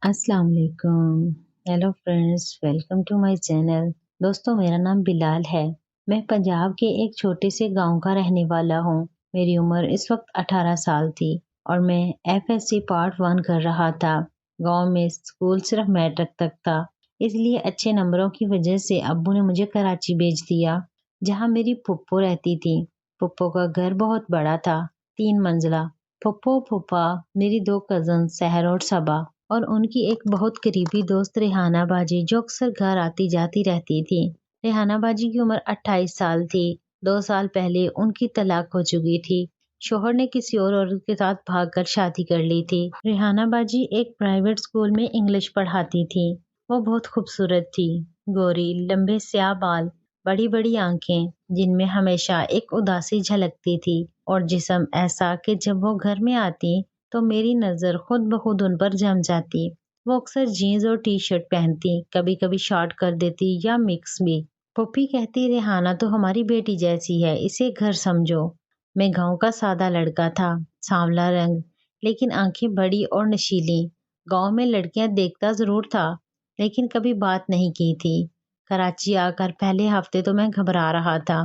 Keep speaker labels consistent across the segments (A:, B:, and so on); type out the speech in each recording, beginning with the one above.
A: अस्सलाम वालेकुम। Hello friends, welcome to my channel. दोस्तों, मेरा नाम बिलाल है। मैं पंजाब के एक छोटे से गांव का रहने वाला हूँ। मेरी उम्र इस वक्त 18 साल थी और मैं एफएससी पार्ट 1 कर रहा था। गांव में स्कूल सिर्फ मैट्रिक तक था, इसलिए अच्छे नंबरों की वजह से अब्बू ने मुझे कराची भेज दिया, जहाँ मेरी फुप्पो रहती थी। फुप्पो का घर बहुत बड़ा था, 3 मंजिला। फुप्पो फूफा, मेरी 2 कजन सहर और सबा और उनकी एक बहुत करीबी दोस्त रेहाना बाजी, जो अक्सर घर आती जाती रहती थी। रेहाना बाजी की उम्र 28 साल थी। 2 साल पहले उनकी तलाक हो चुकी थी। शोहर ने किसी और औरत के साथ भागकर शादी कर ली थी। रेहाना बाजी एक प्राइवेट स्कूल में इंग्लिश पढ़ाती थी। वो बहुत खूबसूरत थी, गोरी, लंबे स्याह बाल, बड़ी बड़ी आंखें जिनमें हमेशा एक उदासी झलकती थी, और जिस्म ऐसा कि जब वो घर में आती तो मेरी नजर खुद ब खुद उन पर जम जाती। वो अक्सर जीन्स और टी शर्ट पहनती, कभी कभी शॉर्ट कर देती या मिक्स भी। पप्पी कहती, रेहाना तो हमारी बेटी जैसी है, इसे घर समझो। मैं गांव का सादा लड़का था, सांवला रंग, लेकिन आंखें बड़ी और नशीली। गांव में लड़कियां देखता जरूर था, लेकिन कभी बात नहीं की थी। कराची आकर पहले हफ्ते तो मैं घबरा रहा था।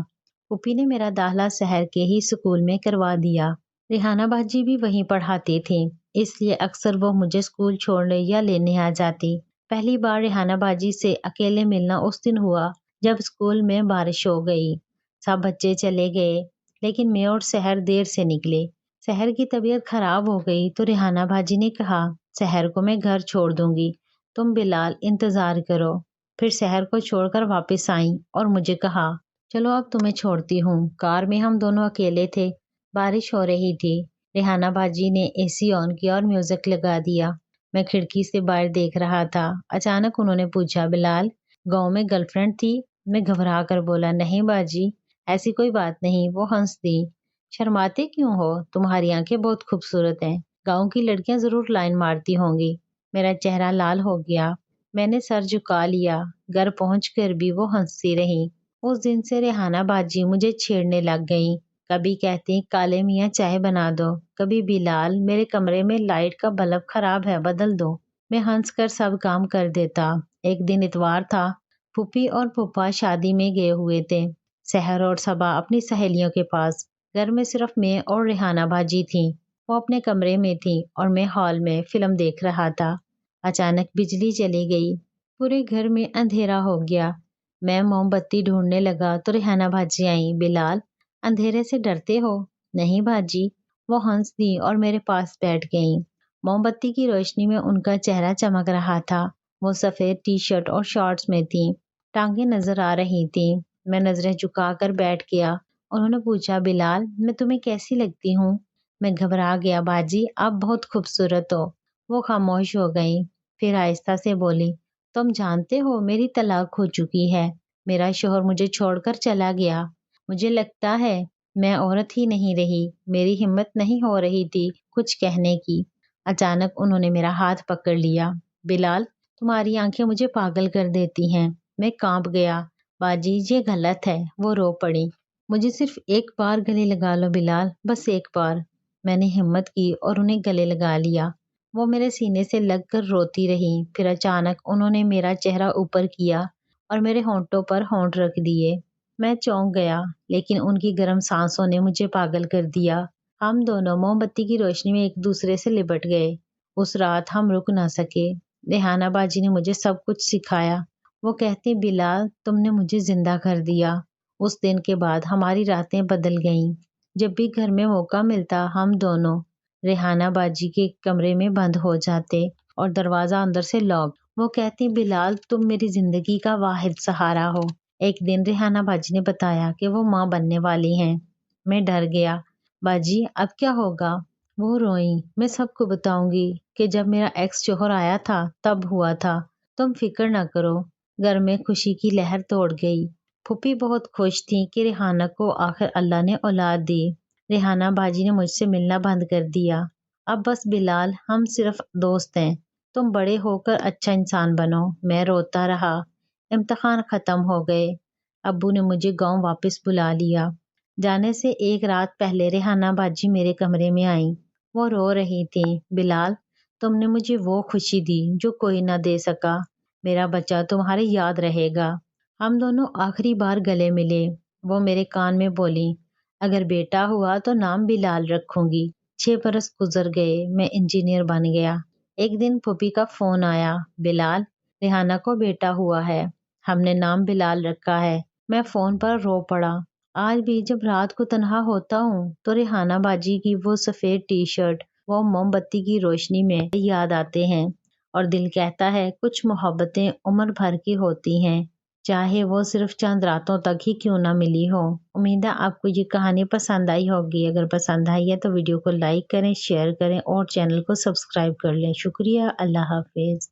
A: पुप्पी ने मेरा दाखिला शहर के ही स्कूल में करवा दिया। रेहाना बाजी भी वहीं पढ़ाती थी, इसलिए अक्सर वो मुझे स्कूल छोड़ने या लेने आ जाती। पहली बार रेहाना बाजी से अकेले मिलना उस दिन हुआ जब स्कूल में बारिश हो गई। सब बच्चे चले गए, लेकिन मैं और सहर देर से निकले। सहर की तबीयत खराब हो गई तो रेहाना बाजी ने कहा, सहर को मैं घर छोड़ दूंगी, तुम बिलाल इंतजार करो। फिर सहर को छोड़कर वापस आई और मुझे कहा, चलो अब तुम्हें छोड़ती हूँ। कार में हम दोनों अकेले थे। बारिश हो रही थी। रेहाना बाजी ने एसी ऑन किया और म्यूजिक लगा दिया। मैं खिड़की से बाहर देख रहा था। अचानक उन्होंने पूछा, बिलाल, गांव में गर्लफ्रेंड थी? मैं घबरा कर बोला, नहीं बाजी, ऐसी कोई बात नहीं। वो हंस दी। शर्माते क्यों हो? तुम्हारी आंखें बहुत खूबसूरत हैं। गांव की लड़कियां जरूर लाइन मारती होंगी। मेरा चेहरा लाल हो गया। मैंने सर झुका लिया। घर पहुंचकर भी वो हंसती रही। उस दिन से रेहाना बाजी मुझे छेड़ने लग गई। कभी कहती, काले मियाँ चाय बना दो, कभी, बिलाल, मेरे कमरे में लाइट का बल्ब खराब है, बदल दो। मैं हंस कर सब काम कर देता। एक दिन इतवार था। फूफी और फूफा शादी में गए हुए थे। सहर और सबा अपनी सहेलियों के पास। घर में सिर्फ मैं और रेहाना बाजी थी। वो अपने कमरे में थी और मैं हॉल में फिल्म देख रहा था। अचानक बिजली चली गई। पूरे घर में अंधेरा हो गया। मैं मोमबत्ती ढूंढने लगा तो रेहाना बाजी आई। बिलाल, अंधेरे से डरते हो? नहीं बाजी। वो हंस दी और मेरे पास बैठ गईं। मोमबत्ती की रोशनी में उनका चेहरा चमक रहा था। वो सफेद टी शर्ट और शॉर्ट्स में थी। टांगे नजर आ रही थी। मैं नजरें झुकाकर बैठ गया। उन्होंने पूछा, बिलाल, मैं तुम्हें कैसी लगती हूँ? मैं घबरा गया। बाजी, आप बहुत खूबसूरत हो। वो खामोश हो गई। फिर आहिस्ता से बोली, तुम जानते हो मेरी तलाक हो चुकी है। मेरा शोहर मुझे छोड़कर चला गया। मुझे लगता है मैं औरत ही नहीं रही। मेरी हिम्मत नहीं हो रही थी कुछ कहने की। अचानक उन्होंने मेरा हाथ पकड़ लिया। बिलाल, तुम्हारी आंखें मुझे पागल कर देती हैं। मैं कांप गया। बाजी, ये गलत है। वो रो पड़ी। मुझे सिर्फ एक बार गले लगा लो बिलाल, बस एक बार। मैंने हिम्मत की और उन्हें गले लगा लिया। वो मेरे सीने से लगकर रोती रही। फिर अचानक उन्होंने मेरा चेहरा ऊपर किया और मेरे होंठों पर होंठ रख दिए। मैं चौंक गया, लेकिन उनकी गर्म सांसों ने मुझे पागल कर दिया। हम दोनों मोमबत्ती की रोशनी में एक दूसरे से लिपट गए। उस रात हम रुक ना सके। रेहाना बाजी ने मुझे सब कुछ सिखाया। वो कहती, बिलाल, तुमने मुझे जिंदा कर दिया। उस दिन के बाद हमारी रातें बदल गईं। जब भी घर में मौका मिलता, हम दोनों रेहाना बाजी के कमरे में बंद हो जाते और दरवाजा अंदर से लॉक। वो कहती, बिलाल, तुम मेरी जिंदगी का वाहिद सहारा हो। एक दिन रेहाना बाजी ने बताया कि वो माँ बनने वाली हैं। मैं डर गया। बाजी, अब क्या होगा? वो रोई। मैं सबको बताऊंगी कि जब मेरा एक्स शोहर आया था तब हुआ था। तुम फिक्र ना करो। घर में खुशी की लहर तोड़ गई। फूफी बहुत खुश थी कि रेहाना को आखिर अल्लाह ने औलाद दी। रेहाना बाजी ने मुझसे मिलना बंद कर दिया। अब बस बिलाल, हम सिर्फ दोस्त हैं। तुम बड़े होकर अच्छा इंसान बनो। मैं रोता रहा। इम्तिहान खत्म हो गए। अब्बू ने मुझे गांव वापस बुला लिया। जाने से एक रात पहले रेहाना बाजी मेरे कमरे में आई। वो रो रही थी। बिलाल, تم نے مجھے وہ خوشی دی جو کوئی نہ دے سکا۔ میرا بچہ تمہاری یاد رہے گا۔ ہم دونوں آخری بار گلے ملے۔ وہ میرے کان میں بولی، اگر بیٹا ہوا تو نام بلال رکھوں گی۔ 6 برس گزر گئے، میں انجینئر بن گیا۔ ایک دن پھوپھی کا فون آیا، بلال، ریحانہ کو بیٹا ہوا ہے، ہم نے نام بلال رکھا ہے۔ میں فون پر رو پڑا۔ آج بھی جب رات کو تنہا ہوتا ہوں تو ریحانہ باجی کی وہ سفید ٹی شرٹ، وہ موم بتی کی روشنی میں یاد آتے ہیں، اور دل کہتا ہے کچھ محبتیں عمر بھر کی ہوتی ہیں، چاہے وہ صرف چند راتوں تک ہی کیوں نہ ملی ہو۔ امید ہے آپ کو یہ کہانی پسند آئی ہوگی۔ اگر پسند آئی ہے تو ویڈیو کو لائک کریں، شیئر کریں اور چینل کو سبسکرائب کر لیں۔ شکریہ، اللہ حافظ۔